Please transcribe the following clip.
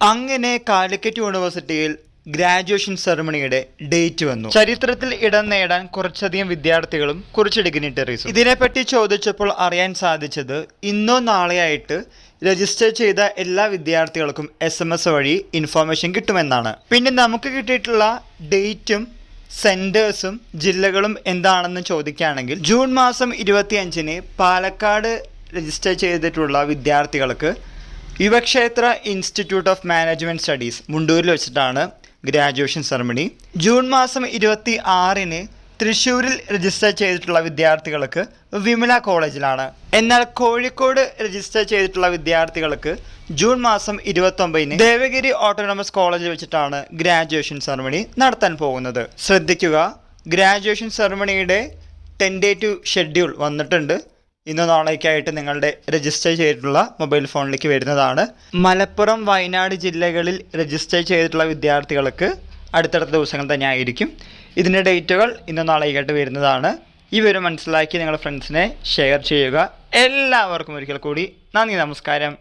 അങ്ങനെ കാലിക്കറ്റ് യൂണിവേഴ്സിറ്റിയിൽ graduation സെറമണിയുടെ date വന്നു. ചരിത്രത്തിൽ ഇടം നേടാൻ കുറച്ചധികം വിദ്യാർത്ഥികളും കുറച്ച് ഡിഗ്നിറ്ററീസും. ഇതിനെപ്പറ്റി ചോദിച്ചപ്പോൾ അറിയാൻ സാധിച്ചത് ഇന്നോ നാളെയായിട്ട് രജിസ്റ്റർ ചെയ്ത എല്ലാ വിദ്യാർത്ഥികൾക്കും SMS വഴി ഇൻഫോർമേഷൻ കിട്ടുമെന്നാണ്. പിന്നെ നമുക്ക് കിട്ടിയിട്ടുള്ള ഡേറ്റും സെൻറ്റേഴ്സും ജില്ലകളും എന്താണെന്ന് ചോദിക്കുകയാണെങ്കിൽ ജൂൺ മാസം 25-ന് പാലക്കാട് രജിസ്റ്റർ ചെയ്തിട്ടുള്ള വിദ്യാർത്ഥികൾക്ക് Yuvakshetra institute of management studies മുണ്ടൂരിൽ വെച്ചിട്ടാണ് ഗ്രാജുവേഷൻ സെറമണി. ജൂൺ മാസം 26-ന് തൃശ്ശൂരിൽ രജിസ്റ്റർ ചെയ്തിട്ടുള്ള വിദ്യാർത്ഥികൾക്ക് വിമല കോളേജിലാണ്. എന്നാൽ കോഴിക്കോട് രജിസ്റ്റർ ചെയ്തിട്ടുള്ള വിദ്യാർത്ഥികൾക്ക് ജൂൺ മാസം 29-ന് ദേവഗിരി ഓട്ടോണമസ് കോളേജിൽ വെച്ചിട്ടാണ് ഗ്രാജുവേഷൻ സെറമണി നടത്താൻ പോകുന്നത്. ശ്രദ്ധിക്കുക, ഗ്രാജുവേഷൻ സെറമണിയുടെ ടെൻഡേറ്റീവ് ഷെഡ്യൂൾ വന്നിട്ടുണ്ട്. ഇന്ന് നാളേക്കായിട്ട് നിങ്ങളുടെ രജിസ്റ്റർ ചെയ്തിട്ടുള്ള മൊബൈൽ ഫോണിലേക്ക് വരുന്നതാണ്. മലപ്പുറം, വയനാട് ജില്ലകളിൽ രജിസ്റ്റർ ചെയ്തിട്ടുള്ള വിദ്യാർത്ഥികൾക്ക് അടുത്തടുത്ത ദിവസങ്ങൾ തന്നെ ആയിരിക്കും. ഇതിൻ്റെ ഡേറ്റുകൾ ഇന്ന് നാളേക്കായിട്ട് വരുന്നതാണ്. ഈ വിവരം മനസ്സിലാക്കി നിങ്ങളുടെ ഫ്രണ്ട്സിനെ ഷെയർ ചെയ്യുക. എല്ലാവർക്കും ഒരിക്കൽ കൂടി നന്ദി, നമസ്കാരം.